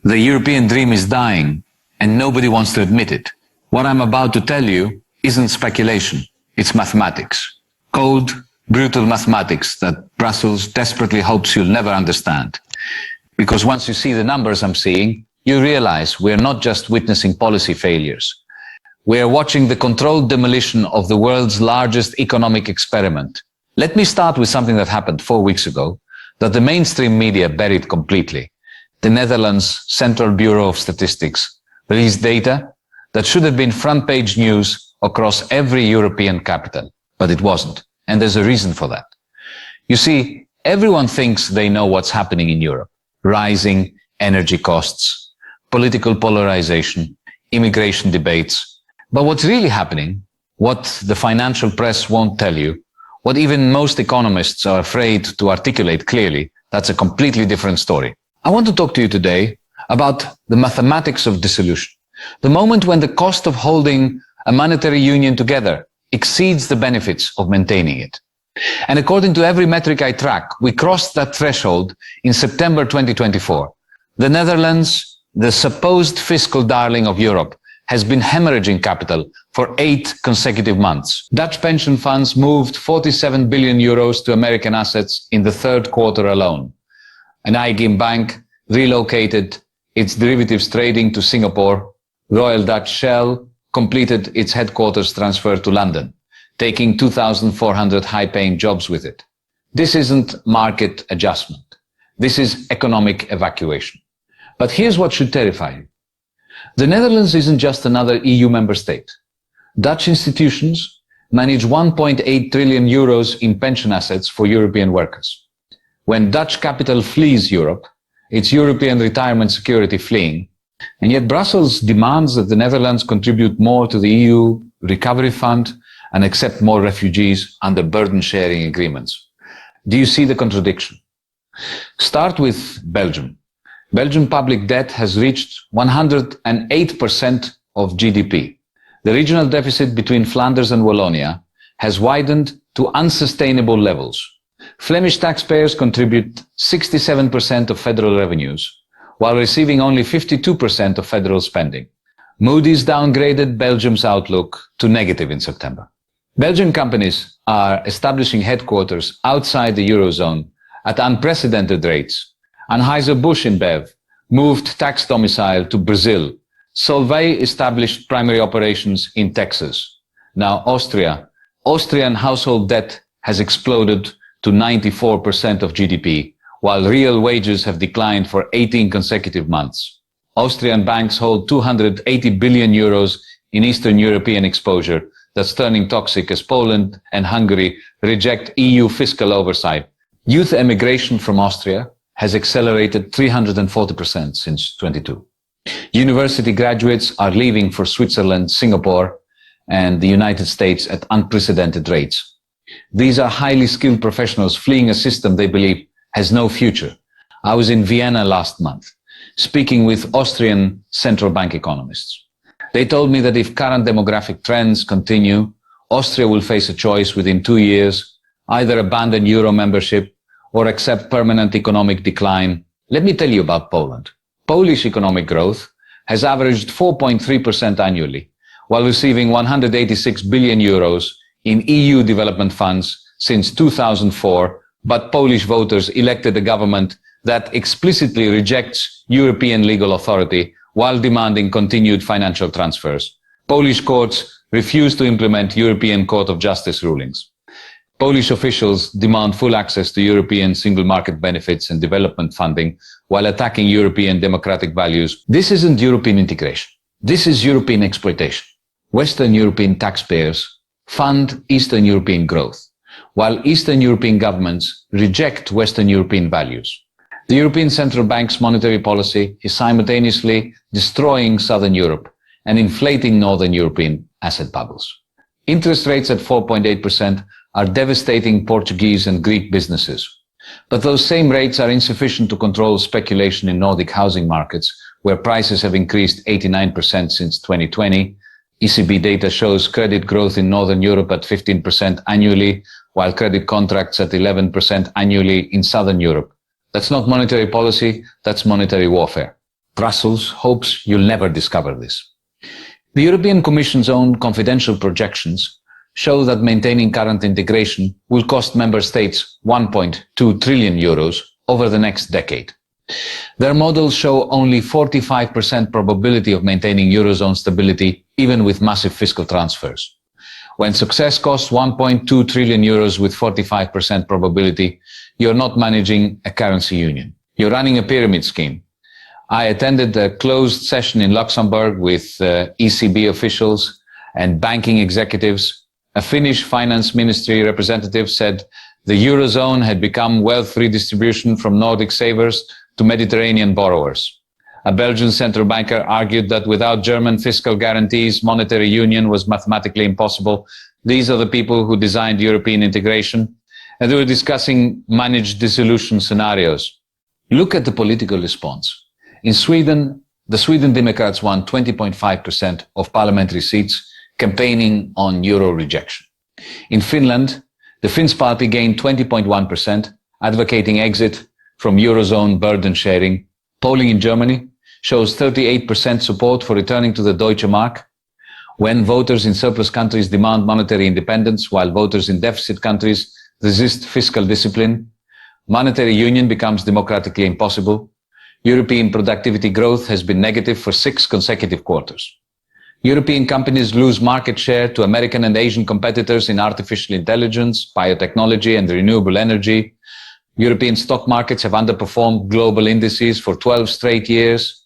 The European dream is dying, and nobody wants to admit it. What I'm about to tell you isn't speculation, it's mathematics. Cold, brutal mathematics that Brussels desperately hopes you'll never understand. Because once you see the numbers I'm seeing, you realize we're not just witnessing policy failures. We're watching the controlled demolition of the world's largest economic experiment. Let me start with something that happened 4 weeks ago, that the mainstream media buried completely. The Netherlands Central Bureau of Statistics released data that should have been front-page news across every European capital, but it wasn't. And there's a reason for that. You see, everyone thinks they know what's happening in Europe. Rising energy costs, political polarization, immigration debates. But what's really happening, what the financial press won't tell you, what even most economists are afraid to articulate clearly, that's a completely different story. I want to talk to you today about the mathematics of dissolution. The moment when the cost of holding a monetary union together exceeds the benefits of maintaining it. And according to every metric I track, we crossed that threshold in September 2024. The Netherlands, the supposed fiscal darling of Europe, has been hemorrhaging capital for 8 consecutive months. Dutch pension funds moved 47 billion euros to American assets in the third quarter alone. An IGIM bank relocated its derivatives trading to Singapore. Royal Dutch Shell completed its headquarters transfer to London, taking 2,400 high-paying jobs with it. This isn't market adjustment. This is economic evacuation. But here's what should terrify you. The Netherlands isn't just another EU member state. Dutch institutions manage 1.8 trillion euros in pension assets for European workers. When Dutch capital flees Europe, it's European retirement security fleeing. And yet Brussels demands that the Netherlands contribute more to the EU recovery fund and accept more refugees under burden-sharing agreements. Do you see the contradiction? Start with Belgium. Belgian public debt has reached 108% of GDP. The regional deficit between Flanders and Wallonia has widened to unsustainable levels. Flemish taxpayers contribute 67% of federal revenues, while receiving only 52% of federal spending. Moody's downgraded Belgium's outlook to negative in September. Belgian companies are establishing headquarters outside the Eurozone at unprecedented rates. Anheuser-Busch InBev moved tax domicile to Brazil. Solvay established primary operations in Texas. Now Austrian household debt has exploded to 94% of GDP, while real wages have declined for 18 consecutive months. Austrian banks hold 280 billion euros in Eastern European exposure that's turning toxic as Poland and Hungary reject EU fiscal oversight. Youth emigration from Austria has accelerated 340% since 22. University graduates are leaving for Switzerland, Singapore, and the United States at unprecedented rates. These are highly skilled professionals fleeing a system they believe has no future. I was in Vienna last month, speaking with Austrian central bank economists. They told me that if current demographic trends continue, Austria will face a choice within 2 years, either abandon Euro membership or accept permanent economic decline. Let me tell you about Poland. Polish economic growth has averaged 4.3% annually, while receiving 186 billion euros in EU development funds since 2004, but Polish voters elected a government that explicitly rejects European legal authority while demanding continued financial transfers. Polish courts refuse to implement European Court of Justice rulings. Polish officials demand full access to European single market benefits and development funding while attacking European democratic values. This isn't European integration. This is European exploitation. Western European taxpayers fund Eastern European growth, while Eastern European governments reject Western European values. The European Central Bank's monetary policy is simultaneously destroying Southern Europe and inflating Northern European asset bubbles. Interest rates at 4.8% are devastating Portuguese and Greek businesses. But those same rates are insufficient to control speculation in Nordic housing markets, where prices have increased 89% since 2020. ECB data shows credit growth in Northern Europe at 15% annually, while credit contracts at 11% annually in Southern Europe. That's not monetary policy, that's monetary warfare. Brussels hopes you'll never discover this. The European Commission's own confidential projections show that maintaining current integration will cost member states 1.2 trillion euros over the next decade. Their models show only 45% probability of maintaining Eurozone stability, even with massive fiscal transfers. When success costs 1.2 trillion euros with 45% probability, you're not managing a currency union. You're running a pyramid scheme. I attended a closed session in Luxembourg with ECB officials and banking executives. A Finnish finance ministry representative said the Eurozone had become wealth redistribution from Nordic savers to Mediterranean borrowers. A Belgian central banker argued that without German fiscal guarantees, monetary union was mathematically impossible. These are the people who designed European integration, and they were discussing managed dissolution scenarios. Look at the political response. In Sweden, the Sweden Democrats won 20.5% of parliamentary seats, campaigning on euro rejection. In Finland, the Finns party gained 20.1%, advocating exit from Eurozone burden sharing. Polling in Germany shows 38% support for returning to the Deutsche Mark. When voters in surplus countries demand monetary independence, while voters in deficit countries resist fiscal discipline, monetary union becomes democratically impossible. European productivity growth has been negative for 6 consecutive quarters. European companies lose market share to American and Asian competitors in artificial intelligence, biotechnology, and renewable energy. European stock markets have underperformed global indices for 12 straight years.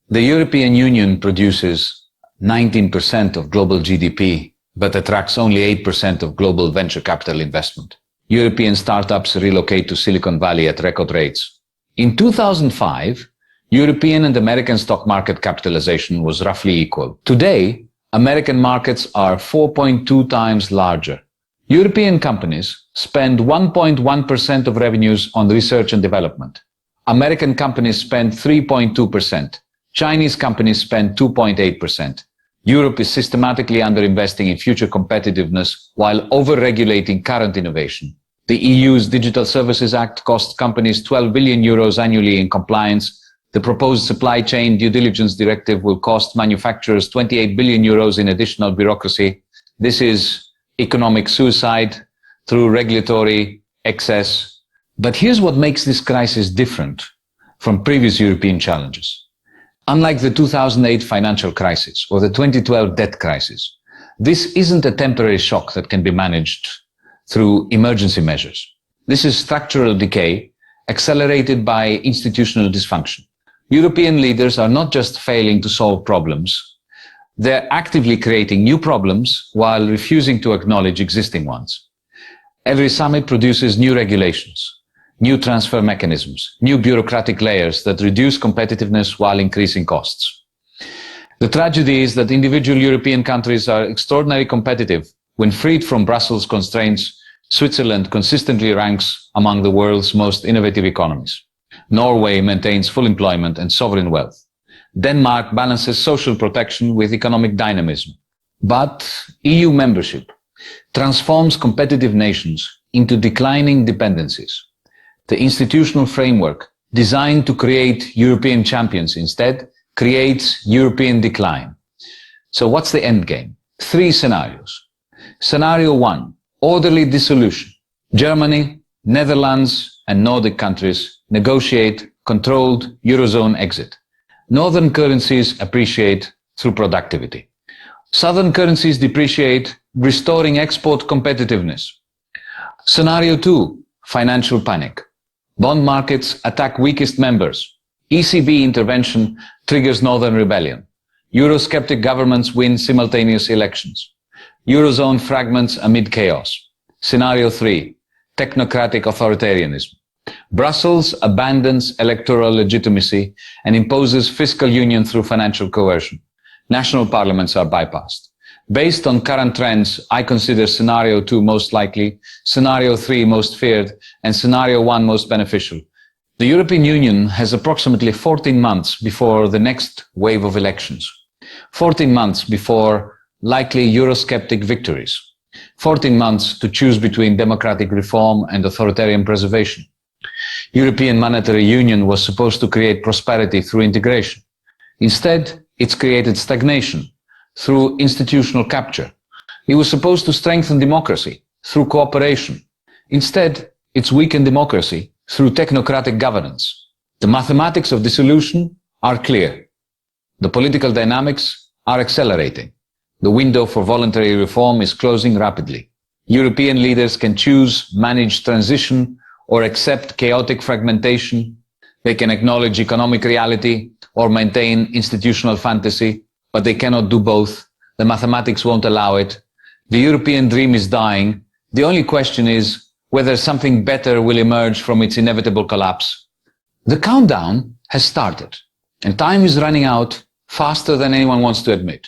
The European Union produces 19% of global GDP, but attracts only 8% of global venture capital investment. European startups relocate to Silicon Valley at record rates. In 2005, European and American stock market capitalization was roughly equal. Today, American markets are 4.2 times larger. European companies spend 1.1% of revenues on research and development. American companies spend 3.2%. Chinese companies spend 2.8%. Europe is systematically underinvesting in future competitiveness while over-regulating current innovation. The EU's Digital Services Act costs companies 12 billion euros annually in compliance. The proposed supply chain due diligence directive will cost manufacturers 28 billion euros in additional bureaucracy. This is economic suicide through regulatory excess. But here's what makes this crisis different from previous European challenges. Unlike the 2008 financial crisis or the 2012 debt crisis, this isn't a temporary shock that can be managed through emergency measures. This is structural decay accelerated by institutional dysfunction. European leaders are not just failing to solve problems, they're actively creating new problems while refusing to acknowledge existing ones. Every summit produces new regulations, new transfer mechanisms, new bureaucratic layers that reduce competitiveness while increasing costs. The tragedy is that individual European countries are extraordinarily competitive. When freed from Brussels constraints, Switzerland consistently ranks among the world's most innovative economies. Norway maintains full employment and sovereign wealth. Denmark balances social protection with economic dynamism. But EU membership transforms competitive nations into declining dependencies. The institutional framework designed to create European champions instead creates European decline. So what's the end game? 3 scenarios. Scenario 1, orderly dissolution. Germany, Netherlands, and Nordic countries negotiate controlled Eurozone exit. Northern currencies appreciate through productivity. Southern currencies depreciate, restoring export competitiveness. Scenario 2, financial panic. Bond markets attack weakest members. ECB intervention triggers northern rebellion. Eurosceptic governments win simultaneous elections. Eurozone fragments amid chaos. Scenario 3, technocratic authoritarianism. Brussels abandons electoral legitimacy and imposes fiscal union through financial coercion. National parliaments are bypassed. Based on current trends, I consider Scenario 2 most likely, Scenario 3 most feared, and Scenario 1 most beneficial. The European Union has approximately 14 months before the next wave of elections. 14 months before likely Eurosceptic victories. 14 months to choose between democratic reform and authoritarian preservation. European monetary union was supposed to create prosperity through integration. Instead, it's created stagnation through institutional capture. It was supposed to strengthen democracy through cooperation. Instead, it's weakened democracy through technocratic governance. The mathematics of dissolution are clear. The political dynamics are accelerating. The window for voluntary reform is closing rapidly. European leaders can choose managed transition or accept chaotic fragmentation. They can acknowledge economic reality or maintain institutional fantasy, but they cannot do both. The mathematics won't allow it. The European dream is dying. The only question is whether something better will emerge from its inevitable collapse. The countdown has started, and time is running out faster than anyone wants to admit.